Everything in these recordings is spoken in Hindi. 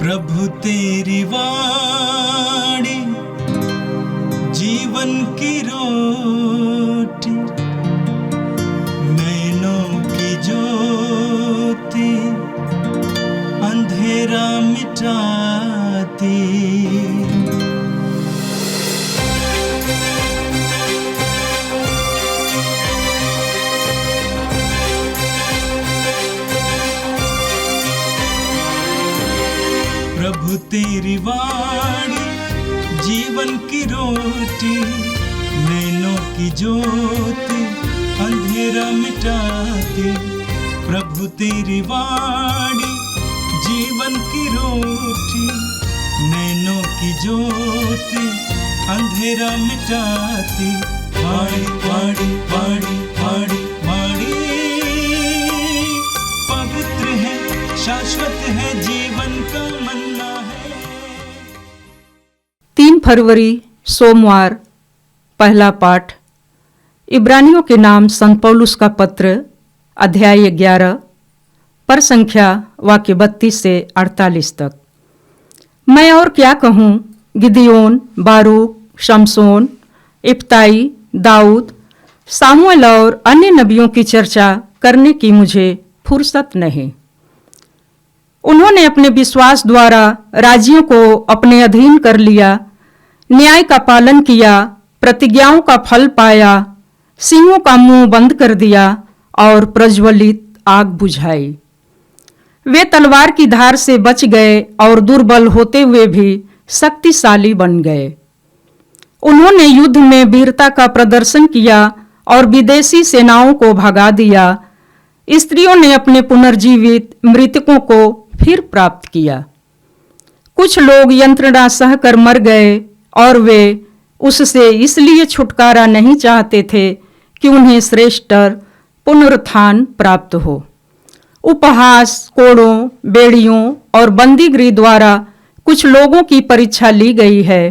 प्रभु तेरी वाणी जीवन की रोटी, नैनों की ज्योति अंधेरा मिटाती। प्रभु तेरी वाणी जीवन की रोटी, नैनों की ज्योति अंधेरा मिटाती। प्रभु तेरी वाणी जीवन की रोटी, नैनों की ज्योति अंधेरा मिटाती। वाणी वाणी वाणी वाणी वाणी पवित्र है, शाश्वत है, जीवन का मन्ना है। 3 फरवरी सोमवार। पहला पाठ इब्रानियों के नाम संत पौलुस का पत्र, अध्याय 11 पर संख्या वाक्य 32 से 48 तक। मैं और क्या कहूँ, गिदियोन, बारूक, शमसोन, इप्ताई, दाऊद, सामुएल और अन्य नबियों की चर्चा करने की मुझे फुर्सत नहीं। उन्होंने अपने विश्वास द्वारा राज्यों को अपने अधीन कर लिया, न्याय का पालन किया, प्रतिज्ञाओं का फल पाया, सिंहों का मुंह बंद कर दिया और प्रज्वलित आग बुझाई। वे तलवार की धार से बच गए और दुर्बल होते हुए भी शक्तिशाली बन गए। उन्होंने युद्ध में वीरता का प्रदर्शन किया और विदेशी सेनाओं को भगा दिया। स्त्रियों ने अपने पुनर्जीवित मृतकों को फिर प्राप्त किया। कुछ लोग यंत्रणा सहकर मर गए और वे उससे इसलिए छुटकारा नहीं चाहते थे कि उन्हें श्रेष्ठतर पुनरुत्थान प्राप्त हो। उपहास, कोड़ों, बेड़ियों और बंदीगृह द्वारा कुछ लोगों की परीक्षा ली गई है।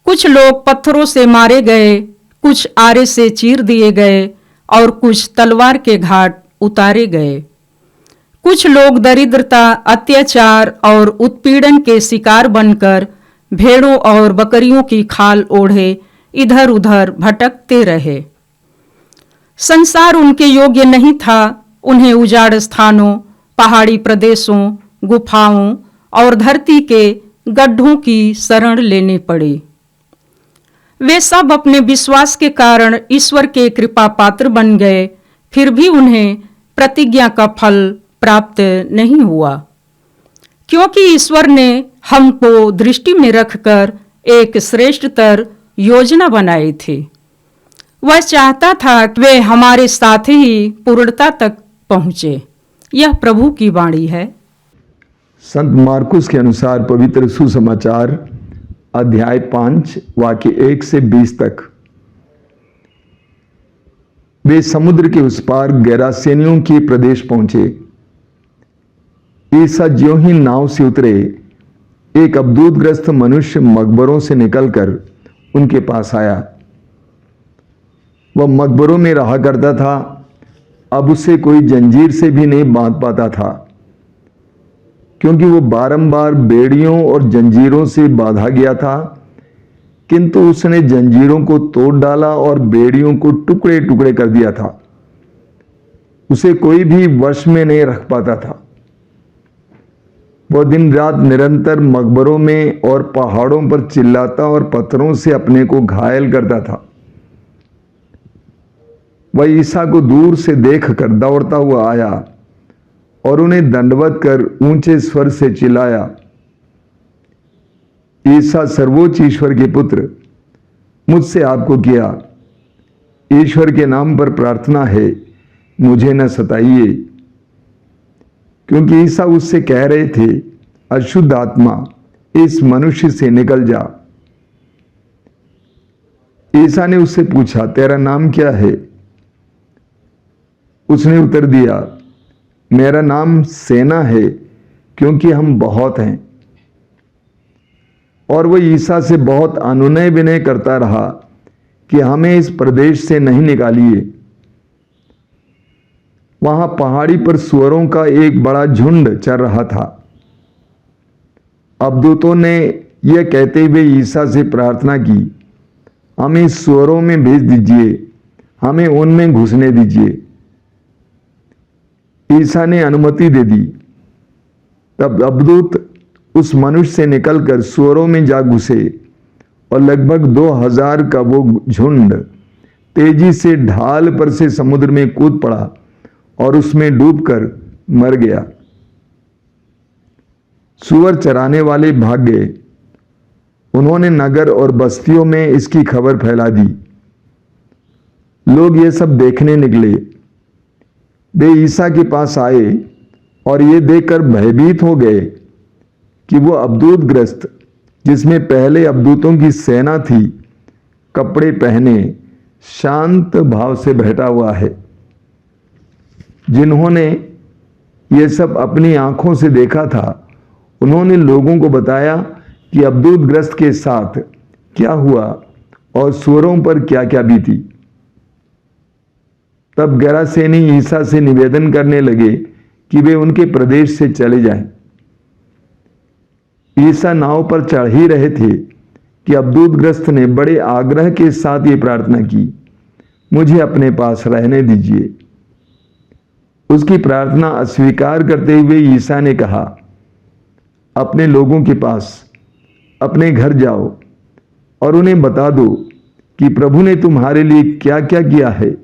कुछ लोग पत्थरों से मारे गए, कुछ आरे से चीर दिए गए और कुछ तलवार के घाट उतारे गए। कुछ लोग दरिद्रता, अत्याचार और उत्पीड़न के शिकार बनकर भेड़ों और बकरियों की खाल ओढ़े इधर उधर भटकते रहे। संसार उनके योग्य नहीं था। उन्हें उजाड़ स्थानों, पहाड़ी प्रदेशों, गुफाओं और धरती के गड्ढों की शरण लेनी पड़ी। वे सब अपने विश्वास के कारण ईश्वर के कृपा पात्र बन गए, फिर भी उन्हें प्रतिज्ञा का फल प्राप्त नहीं हुआ, क्योंकि ईश्वर ने हमको दृष्टि में रखकर एक श्रेष्ठतर योजना बनाई थी। वह चाहता था कि वे हमारे साथ ही पूर्णता तक पहुँचे। यह प्रभु की वाणी है। संत मार्कुस के अनुसार पवित्र सुसमाचार अध्याय 5 वाक्य 1 से 20 तक। वे समुद्र के उस पार गेरासेनियों के प्रदेश पहुंचे। ईसा ज्यों ही नाव से उतरे, एक अबदूतग्रस्त मनुष्य मकबरों से निकलकर उनके पास आया। वह मकबरों में रहा करता था। अब उसे कोई जंजीर से भी नहीं बांध पाता था, क्योंकि वो बारंबार बेड़ियों और जंजीरों से बांधा गया था। किंतु उसने जंजीरों को तोड़ डाला और बेड़ियों को टुकड़े टुकड़े कर दिया था। उसे कोई भी वश में नहीं रख पाता था। वह दिन रात निरंतर मकबरों में और पहाड़ों पर चिल्लाता और पत्थरों से अपने को घायल करता था। वह ईसा को दूर से देखकर दौड़ता हुआ आया और उन्हें दंडवत कर ऊंचे स्वर से चिल्लाया, ईसा सर्वोच्च ईश्वर के पुत्र, मुझसे आपको किया। ईश्वर के नाम पर प्रार्थना है, मुझे न सताइए। क्योंकि ईसा उससे कह रहे थे, अशुद्ध आत्मा इस मनुष्य से निकल जा। ईसा ने उससे पूछा, तेरा नाम क्या है? उसने उत्तर दिया, मेरा नाम सेना है, क्योंकि हम बहुत हैं। और वह ईसा से बहुत अनुनय विनय करता रहा कि हमें इस प्रदेश से नहीं निकालिए। वहां पहाड़ी पर सुअरों का एक बड़ा झुंड चर रहा था। अबदूतों ने यह कहते हुए ईसा से प्रार्थना की, हमें सुअरों में भेज दीजिए, हमें उनमें घुसने दीजिए। ईसा ने अनुमति दे दी। तब अबदूत उस मनुष्य से निकलकर सुअरों में जा घुसे और लगभग 2000 का वो झुंड तेजी से ढाल पर से समुद्र में कूद पड़ा और उसमें डूबकर मर गया। सुअर चराने वाले भाग गए। उन्होंने नगर और बस्तियों में इसकी खबर फैला दी। लोग ये सब देखने निकले। वे ईसा के पास आए और ये देखकर भयभीत हो गए कि वो अबदूतग्रस्त, जिसमें पहले अबदूतों की सेना थी, कपड़े पहने शांत भाव से बैठा हुआ है। जिन्होंने ये सब अपनी आंखों से देखा था, उन्होंने लोगों को बताया कि अबदूतग्रस्त के साथ क्या हुआ और सुअरों पर क्या क्या बीती। तब गरासेनी ईसा से निवेदन करने लगे कि वे उनके प्रदेश से चले जाएं। ईसा नाव पर चढ़ ही रहे थे कि अबदूतग्रस्त ने बड़े आग्रह के साथ ये प्रार्थना की, मुझे अपने पास रहने दीजिए। उसकी प्रार्थना अस्वीकार करते हुए ईसा ने कहा, अपने लोगों के पास, अपने घर जाओ और उन्हें बता दो कि प्रभु ने तुम्हारे लिए क्या क्या किया है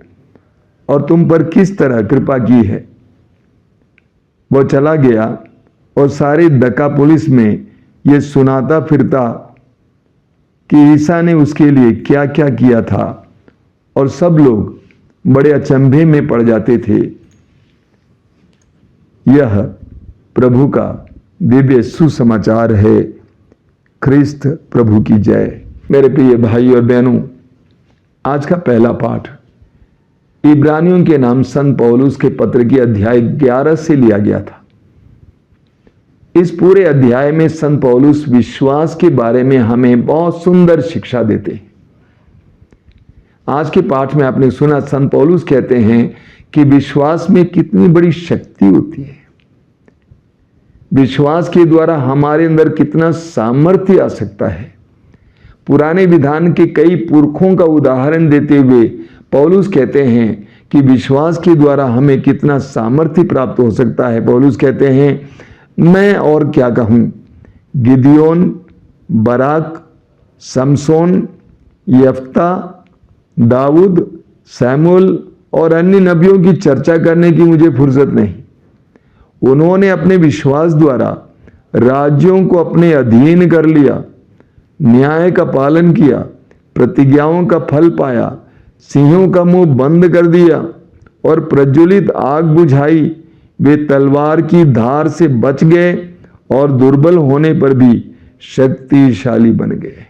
और तुम पर किस तरह कृपा की है। वो चला गया और सारे दकापुलिस में ये सुनाता फिरता कि ईसा ने उसके लिए क्या क्या किया था, और सब लोग बड़े अचंभे में पड़ जाते थे। यह प्रभु का दिव्य सुसमाचार है। ख्रिस्त प्रभु की जय। मेरे प्रिय भाई और बहनों, आज का पहला पाठ इब्रानियों के नाम संत पौलुस के पत्र की अध्याय 11 से लिया गया था। इस पूरे अध्याय में संत पौलुस विश्वास के बारे में हमें बहुत सुंदर शिक्षा देते हैं। आज के पाठ में आपने सुना, संत पौलुस कहते हैं कि विश्वास में कितनी बड़ी शक्ति होती है। विश्वास के द्वारा हमारे अंदर कितना सामर्थ्य आ सकता है। पुराने विधान के कई पुरखों का उदाहरण देते हुए पौलुस कहते हैं कि विश्वास के द्वारा हमें कितना सामर्थ्य प्राप्त हो सकता है। पौलुस कहते हैं, मैं और क्या कहूं, Gideon, Barack, Samson, यफ्ता, Dawood, Samuel और अन्य नबियों की चर्चा करने की मुझे फुर्सत नहीं। उन्होंने अपने विश्वास द्वारा राज्यों को अपने अधीन कर लिया, न्याय का पालन किया, प्रतिज्ञाओं का फल पाया, सिंहों का मुंह बंद कर दिया और प्रज्वलित आग बुझाई। वे तलवार की धार से बच गए और दुर्बल होने पर भी शक्तिशाली बन गए।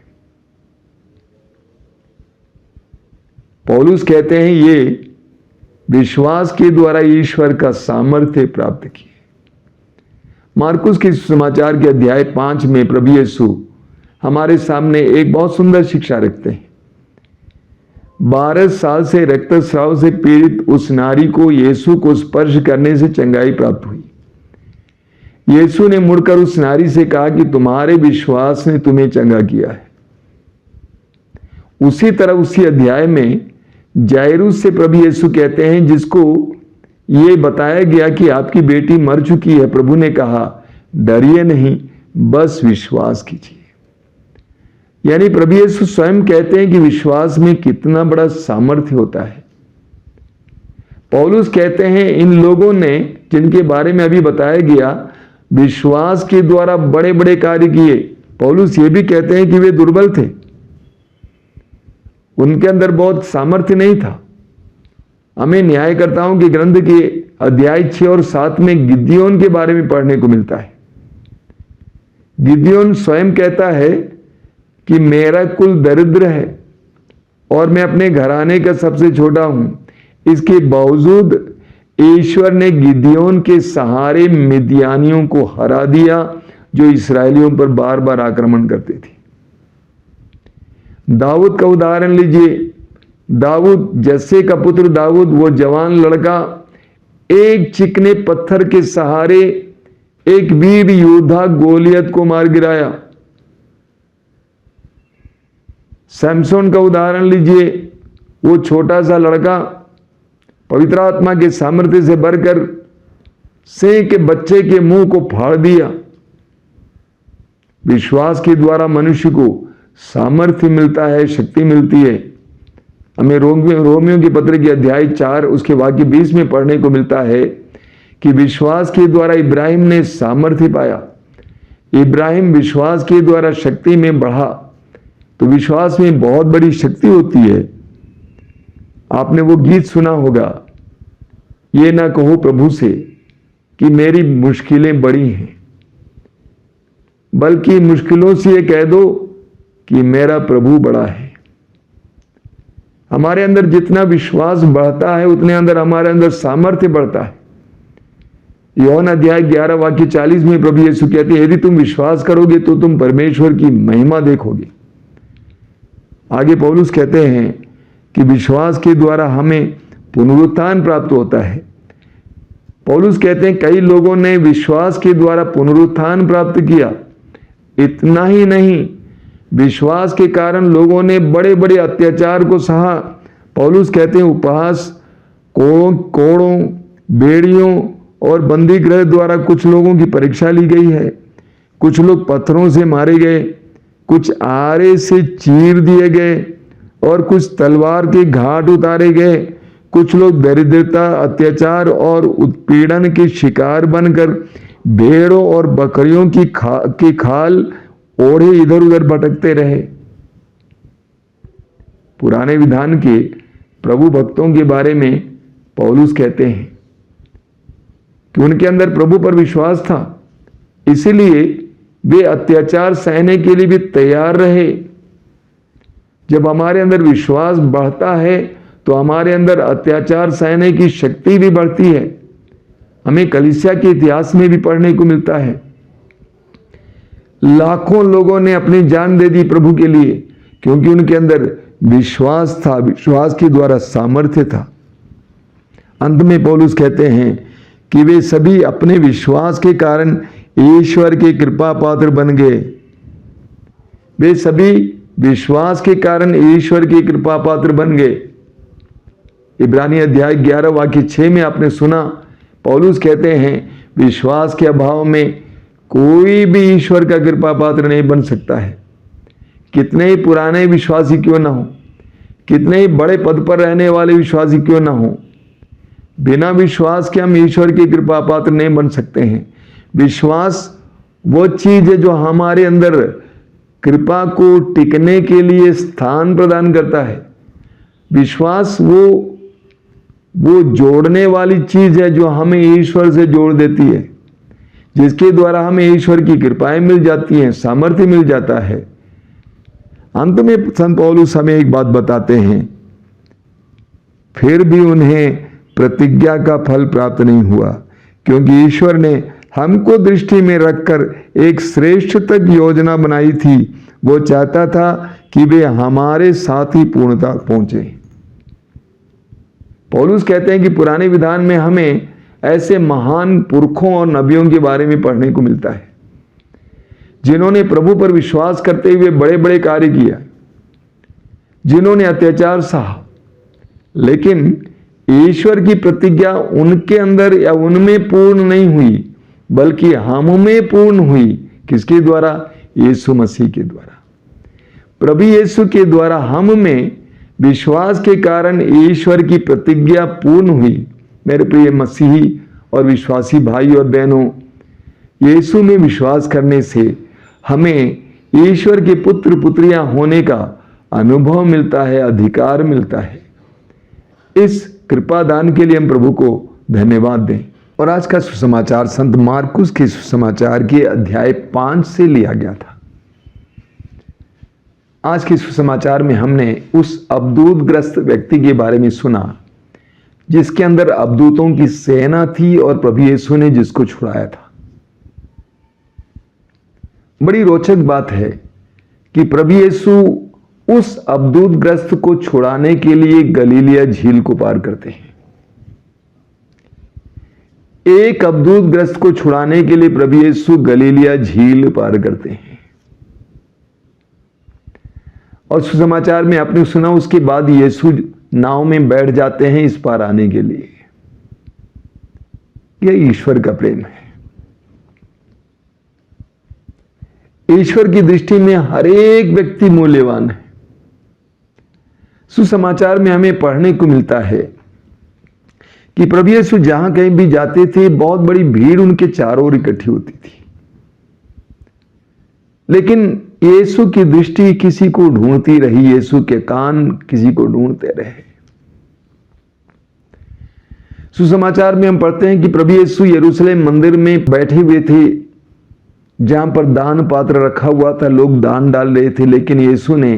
पौलुस कहते हैं ये विश्वास के द्वारा ईश्वर का सामर्थ्य प्राप्त किए। मार्कुस के समाचार के अध्याय 5 में प्रभु यीशु हमारे सामने एक बहुत सुंदर शिक्षा रखते हैं। 12 साल से रक्तस्राव से पीड़ित उस नारी को यीशु को स्पर्श करने से चंगाई प्राप्त हुई। यीशु ने मुड़कर उस नारी से कहा कि तुम्हारे विश्वास ने तुम्हें चंगा किया है। उसी तरह उसी अध्याय में जायरूस से प्रभु यीशु कहते हैं, जिसको ये बताया गया कि आपकी बेटी मर चुकी है, प्रभु ने कहा, डरिए नहीं, बस विश्वास कीजिए। यानी प्रभु यीशु स्वयं कहते हैं कि विश्वास में कितना बड़ा सामर्थ्य होता है। पौलुस कहते हैं इन लोगों ने, जिनके बारे में अभी बताया गया, विश्वास के द्वारा बड़े बड़े कार्य किए। पौलुस ये भी कहते हैं कि वे दुर्बल थे, उनके अंदर बहुत सामर्थ्य नहीं था। हमें न्यायकर्ताओं के ग्रंथ के अध्याय 6 और 7 में गिदियोन के बारे में पढ़ने को मिलता है। गिदियोन स्वयं कहता है कि मेरा कुल दरिद्र है और मैं अपने घराने का सबसे छोटा हूं। इसके बावजूद ईश्वर ने गिदियोन के सहारे मिद्यानियों को हरा दिया, जो इसराइलियों पर बार बार आक्रमण करते थे। दाऊद का उदाहरण लीजिए। दाऊद, जस्से का पुत्र दाऊद, वो जवान लड़का एक चिकने पत्थर के सहारे एक वीर योद्धा गोलियत को मार गिराया। सैमसोन का उदाहरण लीजिए, वो छोटा सा लड़का पवित्र आत्मा के सामर्थ्य से भरकर सिंह के बच्चे के मुंह को फाड़ दिया। विश्वास के द्वारा मनुष्य को सामर्थ्य मिलता है, शक्ति मिलती है। हमें रोमियो के पत्र के अध्याय 4 उसके वाक्य 20 में पढ़ने को मिलता है कि विश्वास के द्वारा इब्राहिम ने सामर्थ्य पाया। इब्राहिम विश्वास के द्वारा शक्ति में बढ़ा। तो विश्वास में बहुत बड़ी शक्ति होती है। आपने वो गीत सुना होगा, ये ना कहो प्रभु से कि मेरी मुश्किलें बड़ी हैं, बल्कि मुश्किलों से ये कह दो कि मेरा प्रभु बड़ा है। हमारे अंदर जितना विश्वास बढ़ता है उतने अंदर हमारे अंदर सामर्थ्य बढ़ता है। यूहन्ना अध्याय 11 वाक्य 40 में प्रभु यीशु कहते हैं, यदि तुम विश्वास करोगे तो तुम परमेश्वर की महिमा देखोगे। आगे पौलुस कहते हैं कि विश्वास के द्वारा हमें पुनरुत्थान प्राप्त होता है। पौलुस कहते हैं कई लोगों ने विश्वास के द्वारा पुनरुत्थान प्राप्त किया। इतना ही नहीं, विश्वास के कारण लोगों ने बड़े बड़े अत्याचार को सहा। पौलुस कहते हैं उपहास, कोड़ों, बेड़ियों और बंदी गृह द्वारा कुछ लोगों की परीक्षा ली गई है। कुछ लोग पत्थरों से मारे गए, कुछ आरे से चीर दिए गए और कुछ तलवार के घाट उतारे गए। कुछ लोग दरिद्रता, अत्याचार और उत्पीड़न के शिकार बनकर भेड़ों और बकरियों की खाल ओढ़े इधर उधर भटकते रहे। पुराने विधान के प्रभु भक्तों के बारे में पौलुस कहते हैं कि उनके अंदर प्रभु पर विश्वास था, इसीलिए वे अत्याचार सहने के लिए भी तैयार रहे। जब हमारे अंदर विश्वास बढ़ता है तो हमारे अंदर अत्याचार सहने की शक्ति भी बढ़ती है। हमें कलीसिया के इतिहास में भी पढ़ने को मिलता है, लाखों लोगों ने अपनी जान दे दी प्रभु के लिए, क्योंकि उनके अंदर विश्वास था, विश्वास के द्वारा सामर्थ्य था। अंत में पौलुस कहते हैं कि वे सभी अपने विश्वास के कारण ईश्वर के कृपा पात्र बन गए। वे सभी विश्वास के कारण ईश्वर के कृपा पात्र बन गए। इब्रानी अध्याय 11 वाक्य 6 में आपने सुना, पौलुस कहते हैं विश्वास के अभाव में कोई भी ईश्वर का कृपा पात्र नहीं बन सकता है। कितने ही पुराने विश्वासी क्यों ना हो, कितने ही बड़े पद पर रहने वाले विश्वासी क्यों ना हो, बिना विश्वास के हम ईश्वर के कृपा पात्र नहीं बन सकते हैं। विश्वास वो चीज है जो हमारे अंदर कृपा को टिकने के लिए स्थान प्रदान करता है। विश्वास वो जोड़ने वाली चीज है जो हमें ईश्वर से जोड़ देती है, जिसके द्वारा हमें ईश्वर की कृपाएं मिल जाती हैं, सामर्थ्य मिल जाता है। अंत में संत पौलुस हमें एक बात बताते हैं, फिर भी उन्हें प्रतिज्ञा का फल प्राप्त नहीं हुआ, क्योंकि ईश्वर ने हमको दृष्टि में रखकर एक श्रेष्ठ तक योजना बनाई थी। वो चाहता था कि वे हमारे साथ ही पूर्णता पहुंचे। पौलुस कहते हैं कि पुराने विधान में हमें ऐसे महान पुरखों और नबियों के बारे में पढ़ने को मिलता है, जिन्होंने प्रभु पर विश्वास करते हुए बड़े बड़े कार्य किया, जिन्होंने अत्याचार सहा, लेकिन ईश्वर की प्रतिज्ञा उनके अंदर या उनमें पूर्ण नहीं हुई, बल्कि हम में पूर्ण हुई। किसके द्वारा? यीशु मसीह के द्वारा। प्रभु यीशु के द्वारा हम में विश्वास के कारण ईश्वर की प्रतिज्ञा पूर्ण हुई। मेरे प्रिय मसीही और विश्वासी भाई और बहनों, यीशु में विश्वास करने से हमें ईश्वर के पुत्र पुत्रियां होने का अनुभव मिलता है, अधिकार मिलता है। इस कृपा दान के लिए हम प्रभु को धन्यवाद दें। और आज का सुसमाचार संत मार्कुस के सुसमाचार के अध्याय 5 से लिया गया था। आज के सुसमाचार में हमने उस अवधूतग्रस्त व्यक्ति के बारे में सुना, जिसके अंदर अवधूतों की सेना थी और प्रभु यीशु ने जिसको छुड़ाया था। बड़ी रोचक बात है कि प्रभु यीशु उस अवधूतग्रस्त को छुड़ाने के लिए गलीलिया झील को पार करते हैं। एक अब्दूतग्रस्त को छुड़ाने के लिए प्रभु यीशु गलीलिया झील पार करते हैं। और सुसमाचार में आपने सुना उसके बाद यीशु नाव में बैठ जाते हैं इस पार आने के लिए। यह ईश्वर का प्रेम है। ईश्वर की दृष्टि में हर एक व्यक्ति मूल्यवान है। सुसमाचार में हमें पढ़ने को मिलता है कि प्रभु यीशु जहां कहीं भी जाते थे बहुत बड़ी भीड़ उनके चारों ओर इकट्ठी होती थी, लेकिन यीशु की दृष्टि किसी को ढूंढती रही, यीशु के कान किसी को ढूंढते रहे। सुसमाचार में हम पढ़ते हैं कि प्रभु यीशु यरूशलेम मंदिर में बैठे हुए थे, जहां पर दान पात्र रखा हुआ था, लोग दान डाल रहे थे, लेकिन यीशु ने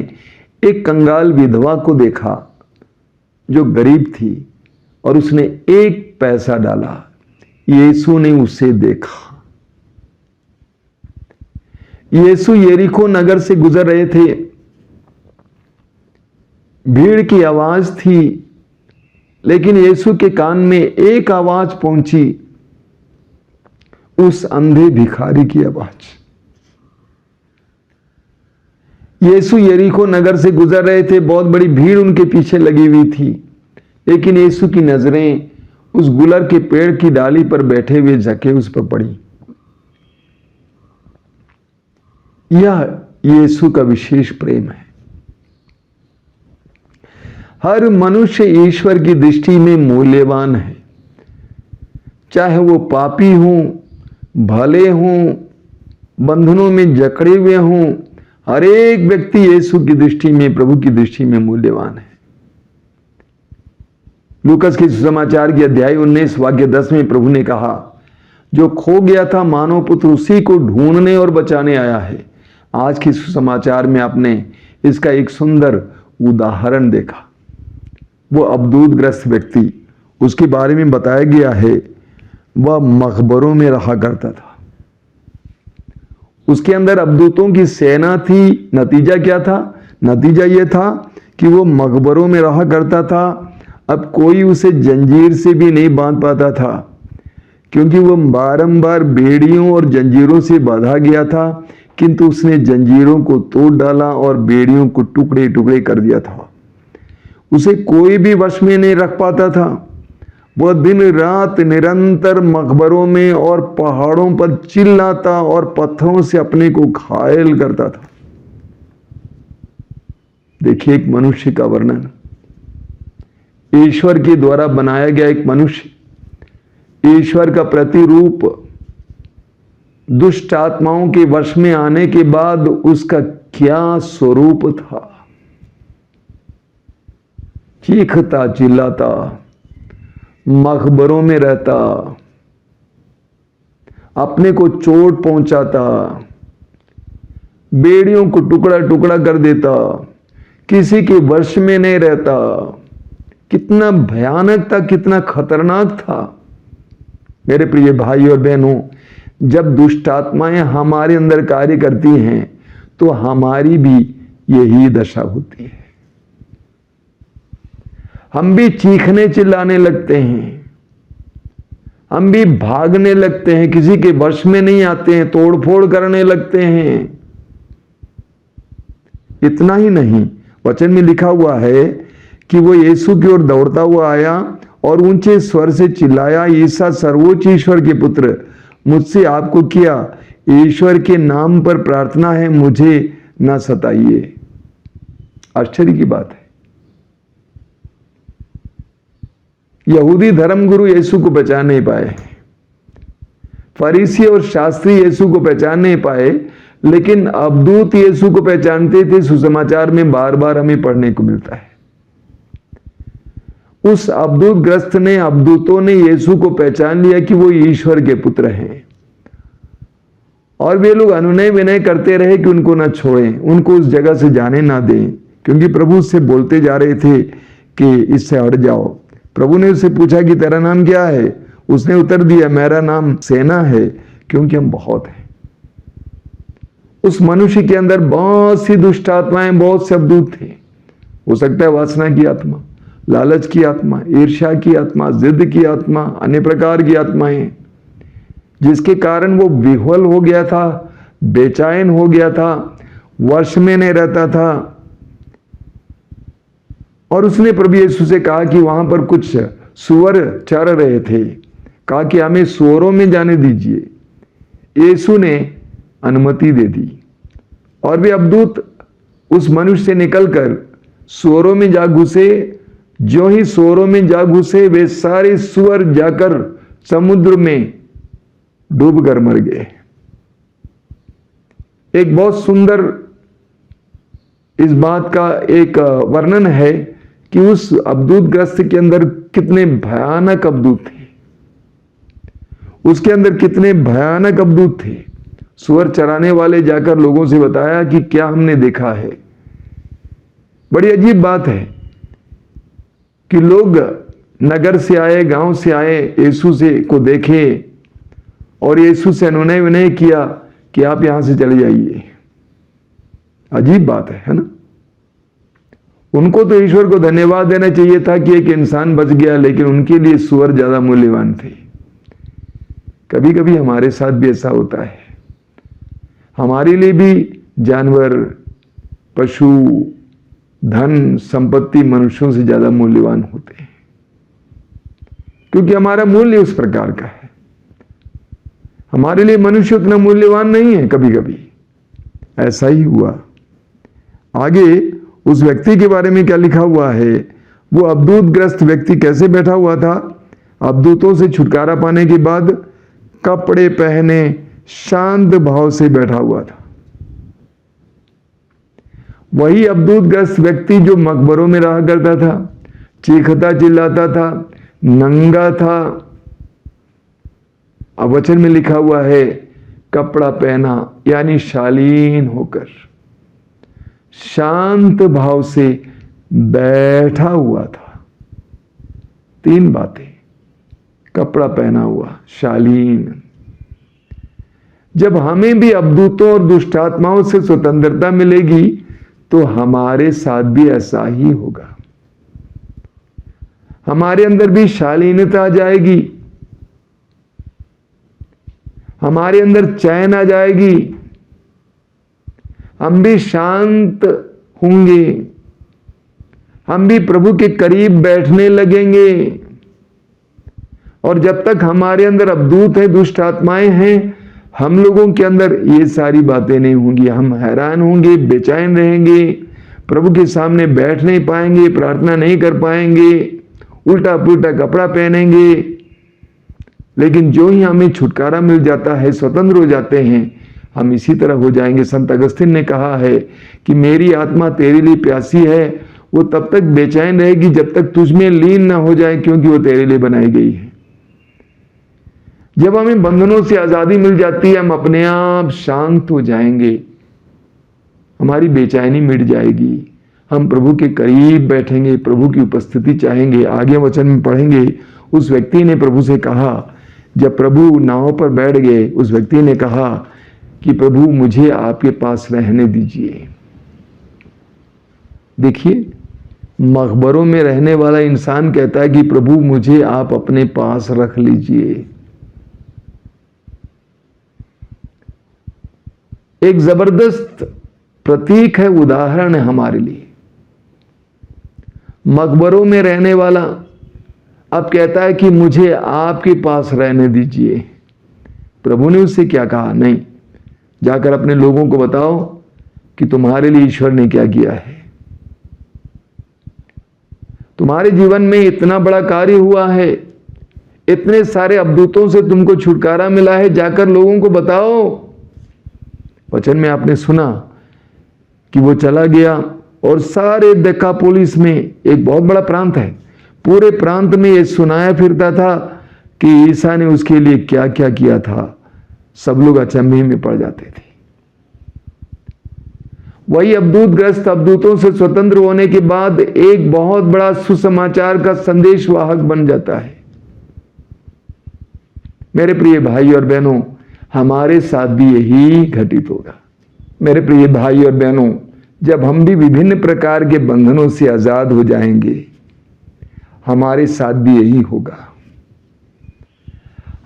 एक कंगाल विधवा को देखा जो गरीब थी और उसने एक पैसा डाला। यीशु ने उसे देखा। यीशु यरीको नगर से गुजर रहे थे, भीड़ की आवाज थी, लेकिन यीशु के कान में एक आवाज पहुंची, उस अंधे भिखारी की आवाज। यीशु यरीको नगर से गुजर रहे थे, बहुत बड़ी भीड़ उनके पीछे लगी हुई थी, लेकिन यीशु की नजरें उस गुलर के पेड़ की डाली पर बैठे हुए झके उस पर पड़ी। यह यीशु का विशेष प्रेम है। हर मनुष्य ईश्वर की दृष्टि में मूल्यवान है, चाहे वो पापी हों, भले हों, बंधनों में जकड़े हुए हों, हर एक व्यक्ति यीशु की दृष्टि में, प्रभु की दृष्टि में मूल्यवान है। लूकस के सुसमाचार की अध्याय 19 वाक्य 10 में प्रभु ने कहा, जो खो गया था मानव पुत्र उसी को ढूंढने और बचाने आया है। आज के सुसमाचार में आपने इसका एक सुंदर उदाहरण देखा। वो अब्दूतग्रस्त व्यक्ति, उसके बारे में बताया गया है, वह मकबरों में रहा करता था। उसके अंदर अब्दूतों की सेना थी। नतीजा क्या था? नतीजा यह था कि वो मकबरों में रहा करता था। अब कोई उसे जंजीर से भी नहीं बांध पाता था, क्योंकि वो बारंबार बेड़ियों और जंजीरों से बांधा गया था, किंतु उसने जंजीरों को तोड़ डाला और बेड़ियों को टुकड़े टुकड़े कर दिया था। उसे कोई भी वश में नहीं रख पाता था। वह दिन रात निरंतर मकबरों में और पहाड़ों पर चिल्लाता और पत्थरों से अपने को घायल करता था। देखिए एक मनुष्य का वर्णन, ईश्वर के द्वारा बनाया गया एक मनुष्य, ईश्वर का प्रतिरूप, दुष्ट आत्माओं के वश में आने के बाद उसका क्या स्वरूप था। चीखता चिल्लाता, मकबरों में रहता, अपने को चोट पहुंचाता, बेड़ियों को टुकड़ा टुकड़ा कर देता, किसी के वश में नहीं रहता। कितना भयानक था, कितना खतरनाक था। मेरे प्रिय भाई और बहनों, जब दुष्ट आत्माएं हमारे अंदर कार्य करती हैं तो हमारी भी यही दशा होती है। हम भी चीखने चिल्लाने लगते हैं, हम भी भागने लगते हैं, किसी के वश में नहीं आते हैं, तोड़फोड़ करने लगते हैं। इतना ही नहीं, वचन में लिखा हुआ है कि वो यीशु की ओर दौड़ता हुआ आया और ऊंचे स्वर से चिल्लाया, ईसा सर्वोच्च ईश्वर के पुत्र, मुझसे आपको किया, ईश्वर के नाम पर प्रार्थना है, मुझे ना सताइए। आश्चर्य की बात है। यहूदी धर्मगुरु यीशु को पहचान नहीं पाए, फरीसी और शास्त्री यीशु को पहचान नहीं पाए, लेकिन अब्दूत यीशु को पहचानते थे। सुसमाचार में बार बार हमें पढ़ने को मिलता है। उस अब्दूतग्रस्त ने, अब्दूतों ने यीशु को पहचान लिया कि वो ईश्वर के पुत्र हैं, और वे लोग अनुनय विनय करते रहे कि उनको ना छोड़ें, उनको उस जगह से जाने ना दें, क्योंकि प्रभु से बोलते जा रहे थे कि इससे हट जाओ। प्रभु ने उससे पूछा कि तेरा नाम क्या है? उसने उत्तर दिया, मेरा नाम सेना है, क्योंकि हम बहुत हैं। उस मनुष्य के अंदर बहुत सी दुष्ट आत्माएं, बहुत से अब्दूत थे। हो सकता है वासना की आत्मा, लालच की आत्मा, ईर्ष्या की आत्मा, जिद की आत्मा, अन्य प्रकार की आत्माएं, जिसके कारण वो विह्वल हो गया था, बेचैन हो गया था, वश में नहीं रहता था। और उसने प्रभु यीशु से कहा कि वहां पर कुछ सुअर चर रहे थे, कहा कि हमें सुअरों में जाने दीजिए। यीशु ने अनुमति दे दी और वे अवधूत उस मनुष्य से निकलकर सुअरों में जा घुसे। जो ही सुअरों में जा घुसे, वे सारे सुअर जाकर समुद्र में डूबकर मर गए। एक बहुत सुंदर इस बात का एक वर्णन है कि उस अवधूत ग्रस्त के अंदर कितने भयानक अवधूत थे, उसके अंदर कितने भयानक अवधूत थे। सुअर चराने वाले जाकर लोगों से बताया कि क्या हमने देखा है। बड़ी अजीब बात है कि लोग नगर से आए, गांव से आए, यीशु से को देखे और यीशु से अनुनय विनय किया कि आप यहां से चले जाइए। अजीब बात है ना। उनको तो ईश्वर को धन्यवाद देना चाहिए था कि एक इंसान बच गया, लेकिन उनके लिए सुअर ज्यादा मूल्यवान थे। कभी कभी हमारे साथ भी ऐसा होता है। हमारे लिए भी जानवर, पशु, धन, संपत्ति मनुष्यों से ज्यादा मूल्यवान होते हैं, क्योंकि हमारा मूल्य उस प्रकार का है। हमारे लिए मनुष्य उतना मूल्यवान नहीं है। कभी कभी ऐसा ही हुआ। आगे उस व्यक्ति के बारे में क्या लिखा हुआ है? वो अवधूत ग्रस्त व्यक्ति कैसे बैठा हुआ था? अवधूतों से छुटकारा पाने के बाद कपड़े पहने शांत भाव से बैठा हुआ था। वही अवधूत ग्रस्त व्यक्ति जो मकबरों में रहा करता था, चीखता चिल्लाता था, नंगा था। अब वचन में लिखा हुआ है कपड़ा पहना, यानी शालीन होकर शांत भाव से बैठा हुआ था। तीन बातें, कपड़ा पहना हुआ, शालीन। जब हमें भी अवधूतों और दुष्टात्माओं से स्वतंत्रता मिलेगी तो हमारे साथ भी ऐसा ही होगा। हमारे अंदर भी शालीनता आ जाएगी, हमारे अंदर चैन आ जाएगी, हम भी शांत होंगे, हम भी प्रभु के करीब बैठने लगेंगे। और जब तक हमारे अंदर अवधूत है, दुष्ट आत्माएं हैं, हम लोगों के अंदर ये सारी बातें नहीं होंगी। हम हैरान होंगे, बेचैन रहेंगे, प्रभु के सामने बैठ नहीं पाएंगे, प्रार्थना नहीं कर पाएंगे, उल्टा पुल्टा कपड़ा पहनेंगे। लेकिन जो ही हमें छुटकारा मिल जाता है, स्वतंत्र हो जाते हैं, हम इसी तरह हो जाएंगे। संत अगस्तीन ने कहा है कि मेरी आत्मा तेरे लिए प्यासी है, वो तब तक बेचैन रहेगी जब तक तुझ में लीन ना हो जाए, क्योंकि वो तेरे लिए बनाई गई है। जब हमें बंधनों से आजादी मिल जाती है, हम अपने आप शांत हो जाएंगे, हमारी बेचैनी मिट जाएगी, हम प्रभु के करीब बैठेंगे, प्रभु की उपस्थिति चाहेंगे। आगे वचन में पढ़ेंगे, उस व्यक्ति ने प्रभु से कहा, जब प्रभु नाव पर बैठ गए, उस व्यक्ति ने कहा कि प्रभु मुझे आपके पास रहने दीजिए। देखिए, मकबरों में रहने वाला इंसान कहता है कि प्रभु मुझे आप अपने पास रख लीजिए। एक जबरदस्त प्रतीक है, उदाहरण है हमारे लिए। मकबरों में रहने वाला अब कहता है कि मुझे आपके पास रहने दीजिए। प्रभु ने उससे क्या कहा? नहीं, जाकर अपने लोगों को बताओ कि तुम्हारे लिए ईश्वर ने क्या किया है। तुम्हारे जीवन में इतना बड़ा कार्य हुआ है, इतने सारे अवधूतों से तुमको छुटकारा मिला है, जाकर लोगों को बताओ। वचन में आपने सुना कि वो चला गया और सारे देकापोलिस में, एक बहुत बड़ा प्रांत है, पूरे प्रांत में ये सुनाया फिरता था कि ईसा ने उसके लिए क्या क्या किया था। सब लोग अचंभे में पड़ जाते थे। वही अवधूत ग्रस्त अवधूतों से स्वतंत्र होने के बाद एक बहुत बड़ा सुसमाचार का संदेशवाहक बन जाता है। मेरे प्रिय भाई और बहनों, हमारे साथ भी यही घटित होगा। मेरे प्रिय भाई और बहनों, जब हम भी विभिन्न प्रकार के बंधनों से आजाद हो जाएंगे, हमारे साथ भी यही होगा।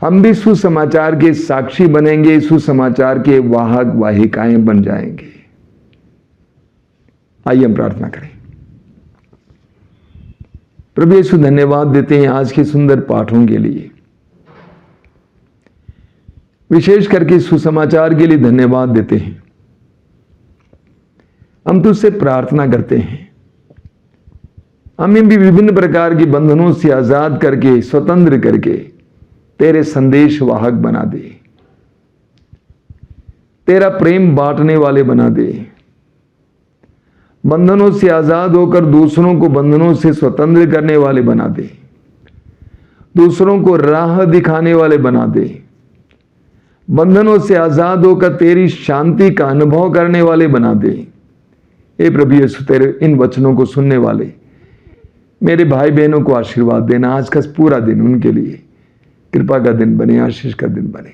हम भी सुसमाचार के साक्षी बनेंगे, सुसमाचार के वाहक वाहिकाएं बन जाएंगे। आइए हम प्रार्थना करें। प्रभु यीशु, धन्यवाद देते हैं आज के सुंदर पाठों के लिए, विशेष करके सुसमाचार के लिए धन्यवाद देते हैं। हम तुझसे प्रार्थना करते हैं, हमें भी विभिन्न प्रकार के बंधनों से आजाद करके, स्वतंत्र करके तेरे संदेश वाहक बना दे, तेरा प्रेम बांटने वाले बना दे, बंधनों से आजाद होकर दूसरों को बंधनों से स्वतंत्र करने वाले बना दे, दूसरों को राह दिखाने वाले बना दे, बंधनों से आजाद होकर तेरी शांति का अनुभव करने वाले बना दे। हे प्रभु यीशु, तेरे इन वचनों को सुनने वाले मेरे भाई बहनों को आशीर्वाद देना। आज का पूरा दिन उनके लिए कृपा का दिन बने, आशीष का दिन बने।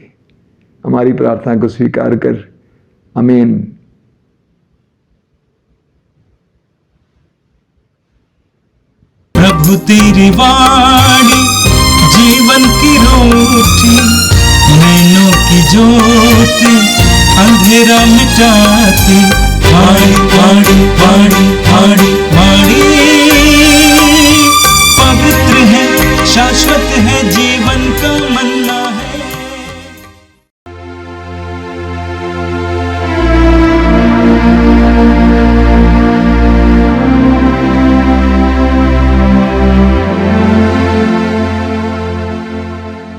हमारी प्रार्थना को स्वीकार कर, आमीन। प्रभु तेरी वाणी जीवन की रोटी, नैनों की ज्योति अंधेरा मिटाती। हाड़ी हाड़ी हाड़ी हाड़ी